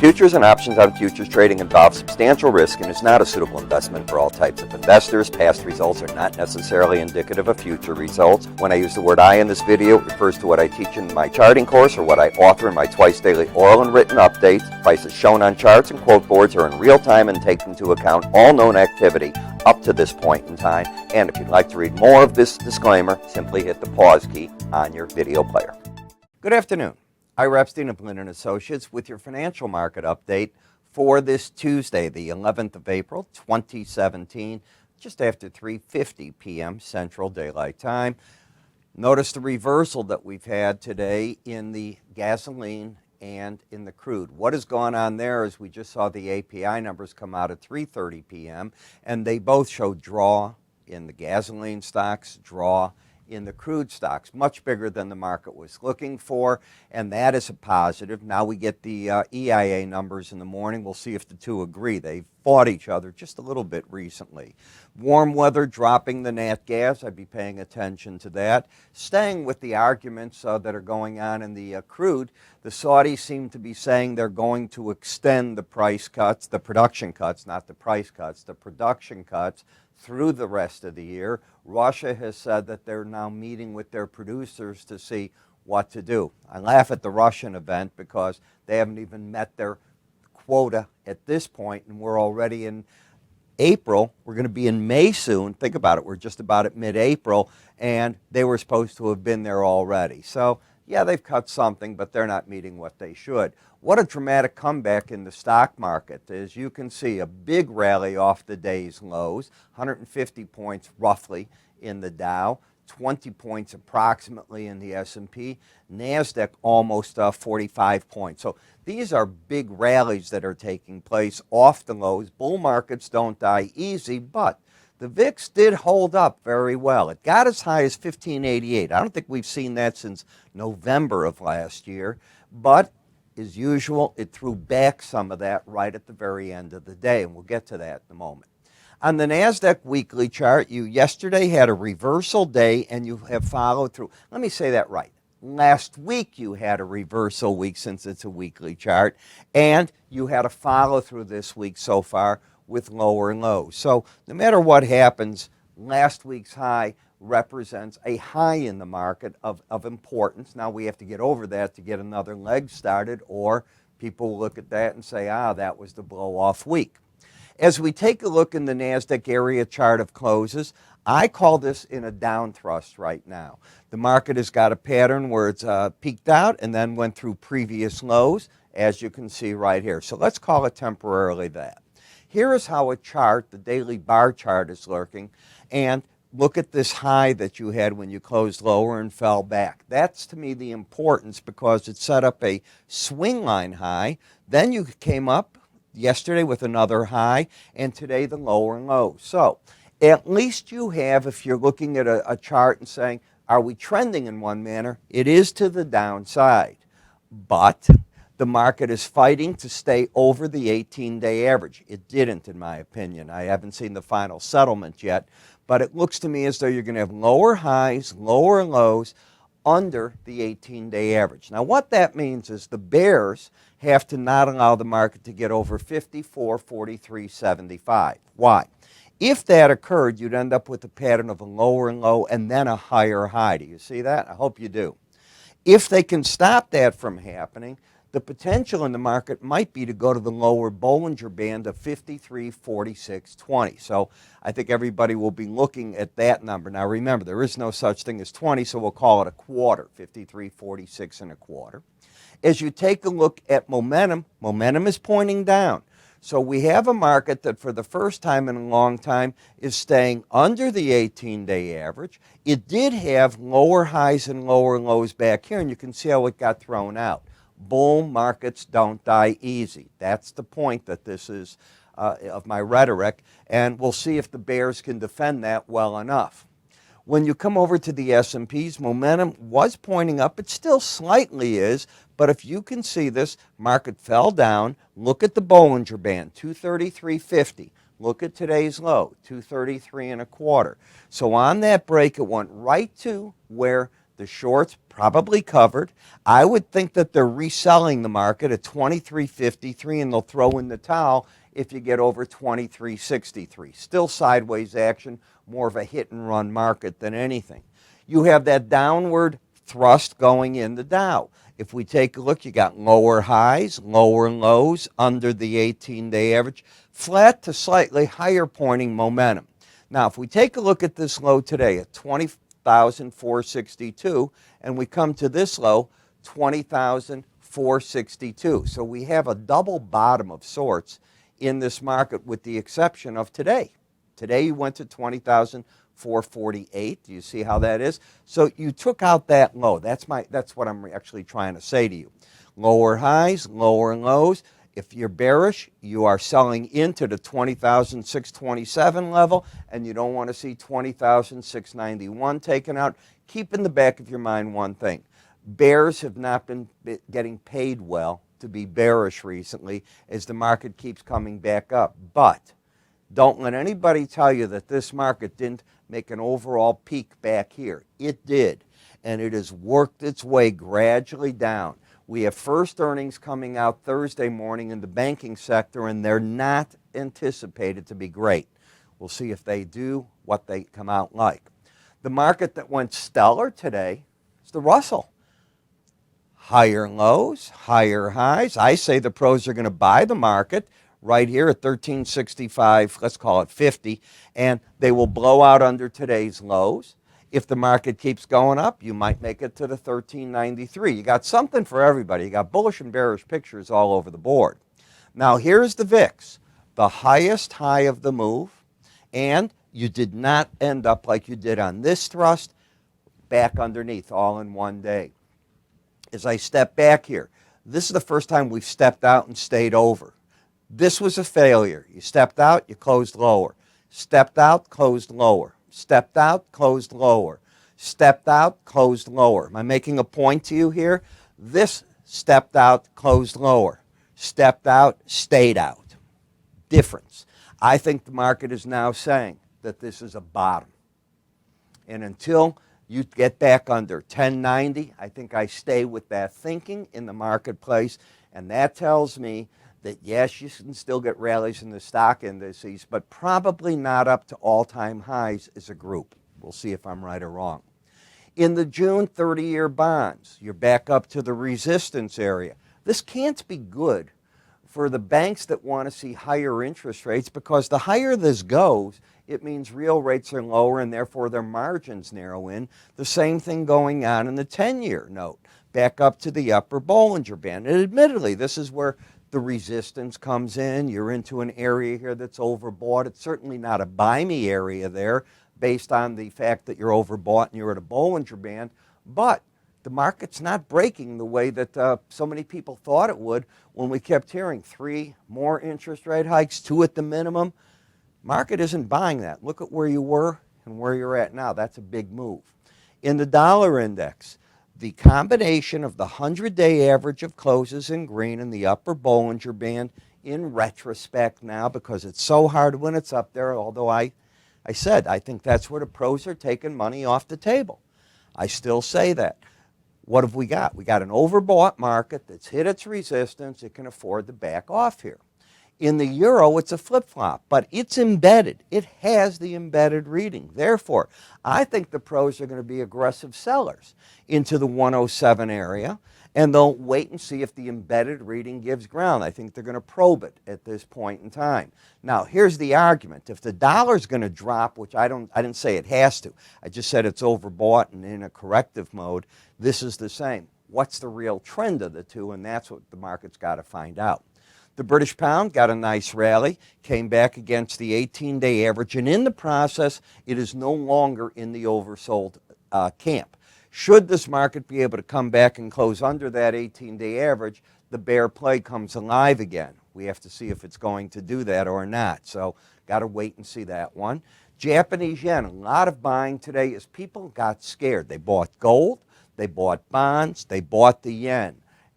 Futures and options on futures trading involve substantial risk and is not a suitable investment for all types of investors. Past results are not necessarily indicative of future results. When I use the word I in this video, it refers to what I teach in my charting course or what I author in my twice daily oral and written updates. Prices shown on charts and quote boards are in real time and take into account all known activity up to this point in time. And if you'd like to read more of this disclaimer, simply hit the pause key on your video player. Good afternoon. Ira Epstein of Linn & Associates with your financial market update for this Tuesday, the 11th of April, 2017, just after 3:50 p.m. Central Daylight Time. Notice the reversal that we've had today in the gasoline and in the crude. What has gone on there is we just saw the API numbers come out at 3:30 p.m. and they both show draw in the gasoline stocks, draw in the crude stocks, much bigger than the market was looking for, and that is a positive. Now we get the EIA numbers in the morning. We'll see if the two agree. They've fought each other just a little bit recently. Warm weather dropping the nat gas. I'd be paying attention to that. Staying with the arguments that are going on in the crude, the Saudis seem to be saying they're going to extend the price cuts, the production cuts, not the price cuts, the production cuts through the rest of the year. Russia has said that they're now meeting with their producers to see what to do. I laugh at the Russian event because they haven't even met their quota at this point, and we're already in April. We're going to be in May soon. Think about it. We're just about at mid-April, and they were supposed to have been there already. So, yeah, they've cut something, but they're not meeting what they should. What a dramatic comeback in the stock market. As you can see, a big rally off the day's lows, 150 points roughly in the Dow, 20 points approximately in the S&P, NASDAQ almost 45 points. So these are big rallies that are taking place off the lows. Bull markets don't die easy, but the VIX did hold up very well. It got as high as 1588. I don't think we've seen that since November of last year, but as usual, it threw back some of that right at the very end of the day, and we'll get to that in a moment. On the NASDAQ weekly chart, you yesterday had a reversal day, and you have followed through. Let me say that right. Last week you had a reversal week since it's a weekly chart, and you had a follow through this week so far with lower lows. So no matter what happens, last week's high represents a high in the market of importance. Now we have to get over that to get another leg started, or people will look at that and say, that was the blow-off week. As we take a look in the NASDAQ area chart of closes, I call this in a down thrust right now. The market has got a pattern where it's peaked out and then went through previous lows, as you can see right here. So let's call it temporarily that. Here is how a chart, the daily bar chart, is lurking, and look at this high that you had when you closed lower and fell back. That's, to me, the importance because it set up a swing line high. Then you came up yesterday with another high, and today the lower and low. So at least you have, if you're looking at a chart and saying, are we trending in one manner? It is to the downside. But the market is fighting to stay over the 18-day average. It didn't, in my opinion. I haven't seen the final settlement yet, but it looks to me as though you're going to have lower highs, lower lows under the 18-day average. Now, what that means is the bears have to not allow the market to get over 54.4375. Why? If that occurred, you'd end up with a pattern of a lower and low and then a higher high. Do you see that? I hope you do. If they can stop that from happening, the potential in the market might be to go to the lower Bollinger Band of 53.4620. So I think everybody will be looking at that number. Now remember, there is no such thing as 20, so we'll call it a quarter, 53.46 and a quarter. As you take a look at momentum, momentum is pointing down. So we have a market that for the first time in a long time is staying under the 18-day average. It did have lower highs and lower lows back here, and you can see how it got thrown out. Bull markets don't die easy. That's the point that this is of my rhetoric, and we'll see if the bears can defend that well enough. When you come over to the S&Ps, momentum was pointing up. It still slightly is, but if you can see this, market fell down. Look at the Bollinger Band, 233.50. Look at today's low, 233 and a quarter. So on that break, it went right to where The shorts probably covered. I would think that they're reselling the market at 23.53, and they'll throw in the towel if you get over 23.63. Still sideways action, more of a hit and run market than anything. You have that downward thrust going in the Dow. If we take a look, you got lower highs, lower lows under the 18-day average, flat to slightly higher pointing momentum. Now, if we take a look at this low today at 20,462, and we come to this low, 20,462. So we have a double bottom of sorts in this market with the exception of today. Today you went to 20,448. Do you see how that is? So you took out that low. That's what I'm actually trying to say to you. Lower highs, lower lows. If you're bearish, you are selling into the 20,627 level, and you don't want to see 20,691 taken out. Keep in the back of your mind one thing. Bears have not been getting paid well to be bearish recently as the market keeps coming back up. But don't let anybody tell you that this market didn't make an overall peak back here. It did, and it has worked its way gradually down. We have first earnings coming out Thursday morning in the banking sector, and they're not anticipated to be great. We'll see if they do what they come out like. The market that went stellar today is the Russell. Higher lows, higher highs. I say the pros are going to buy the market right here at 1365, let's call it 50, and they will blow out under today's lows. If the market keeps going up, you might make it to the 1393. You got something for everybody. You got bullish and bearish pictures all over the board. Now here's the VIX, the highest high of the move, and you did not end up like you did on this thrust, back underneath all in one day. As I step back here, this is the first time we've stepped out and stayed over. This was a failure. You stepped out, you closed lower. Stepped out, closed lower. Stepped out, closed lower. Stepped out, closed lower. Am I making a point to you here? This stepped out, closed lower. Stepped out, stayed out. Difference. I think the market is now saying that this is a bottom. And until you get back under 1090, I think I stay with that thinking in the marketplace. And that tells me that, yes, you can still get rallies in the stock indices, but probably not up to all-time highs as a group. We'll see if I'm right or wrong. In the June 30-year bonds, you're back up to the resistance area. This can't be good for the banks that want to see higher interest rates, because the higher this goes, it means real rates are lower and therefore their margins narrow in. The same thing going on in the 10-year note, back up to the upper Bollinger Band. And admittedly, this is where the resistance comes in. You're into an area here that's overbought. It's certainly not a buy me area there based on the fact that you're overbought and you're at a Bollinger Band. But the market's not breaking the way that so many people thought it would when we kept hearing 3 more interest rate hikes, 2 at the minimum. Market isn't buying that. Look at where you were and where you're at now. That's a big move. In the dollar index, the combination of the 100-day average of closes in green and the upper Bollinger Band, in retrospect now, because it's so hard when it's up there, although I said I think that's where the pros are taking money off the table. I still say that. What have we got? We got an overbought market that's hit its resistance. It can afford to back off here. In the euro, it's a flip-flop, but it's embedded. It has the embedded reading. Therefore, I think the pros are going to be aggressive sellers into the 107 area, and they'll wait and see if the embedded reading gives ground. I think they're going to probe it at this point in time. Now, here's the argument. If the dollar's going to drop, which I didn't say it has to. I just said it's overbought and in a corrective mode. This is the same. What's the real trend of the two? And that's what the market's got to find out. The British pound got a nice rally, came back against the 18-day average, and in the process, it is no longer in the oversold camp. Should this market be able to come back and close under that 18-day average, the bear play comes alive again. We have to see if it's going to do that or not, so got to wait and see that one. Japanese yen, a lot of buying today as people got scared. They bought gold, they bought bonds, they bought the yen.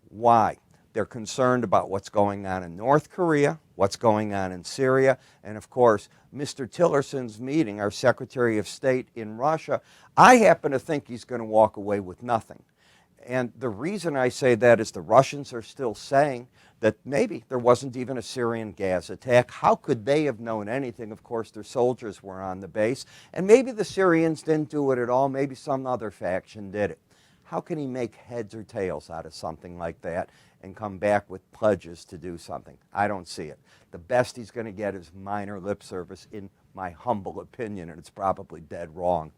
Why? They're concerned about what's going on in North Korea, what's going on in Syria, and of course, Mr. Tillerson's meeting, our Secretary of State in Russia. I happen to think he's going to walk away with nothing. And the reason I say that is the Russians are still saying that maybe there wasn't even a Syrian gas attack. How could they have known anything? Of course, their soldiers were on the base. And maybe the Syrians didn't do it at all. Maybe some other faction did it. How can he make heads or tails out of something like that and come back with pledges to do something? I don't see it. The best he's going to get is minor lip service, in my humble opinion, and it's probably dead wrong.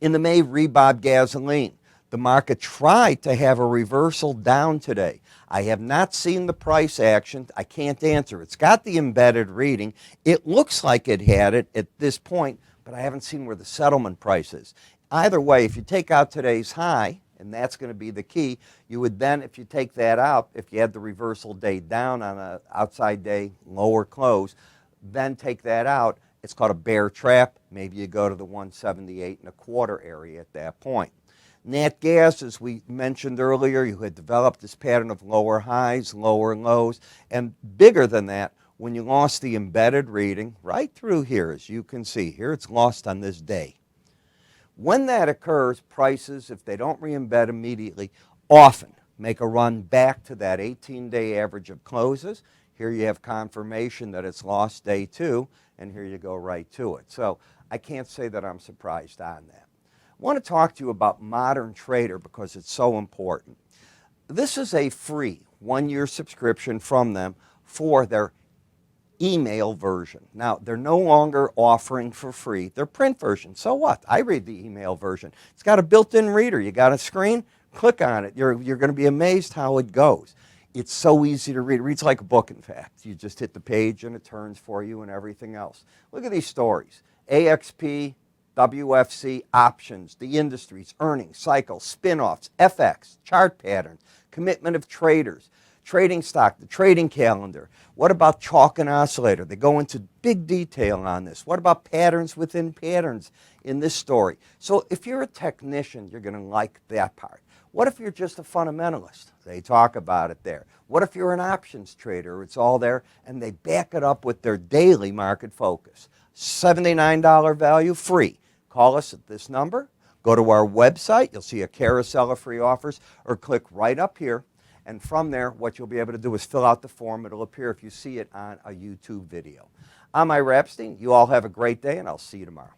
In the May rebob gasoline, the market tried to have a reversal down today. I have not seen the price action. I can't answer. It's got the embedded reading. It looks like it had it at this point, but I haven't seen where the settlement price is. Either way, if you take out today's high, and that's going to be the key, you would then, if you take that out, if you had the reversal day down on an outside day lower close, then take that out. It's called a bear trap. Maybe you go to the 178.25 area at that point. Nat gas, as we mentioned earlier, you had developed this pattern of lower highs, lower lows, and bigger than that, when you lost the embedded reading right through here, as you can see here, it's lost on this day. When that occurs, prices, if they don't re-embed immediately, often make a run back to that 18-day average of closes. Here you have confirmation that it's lost day two, and here you go right to it. So I can't say that I'm surprised on that. I want to talk to you about Modern Trader because it's so important. This is a free one-year subscription from them for their email version. Now, they're no longer offering for free their print version. So what? I read the email version. It's got a built-in reader. You got a screen? Click on it. You're going to be amazed how it goes. It's so easy to read. It reads like a book, in fact. You just hit the page and it turns for you and everything else. Look at these stories. AXP, WFC, options, the industries, earnings, cycles, spin-offs, FX, chart patterns, commitment of traders, trading stock, the trading calendar. What about chalk and oscillator? They go into big detail on this. What about patterns within patterns in this story? So if you're a technician, you're going to like that part. What if you're just a fundamentalist? They talk about it there. What if you're an options trader? It's all there, and they back it up with their daily market focus. $79 value, free. Call us at this number. Go to our website. You'll see a carousel of free offers, or click right up here. And from there, what you'll be able to do is fill out the form. It'll appear if you see it on a YouTube video. I'm Ira Epstein. You all have a great day, and I'll see you tomorrow.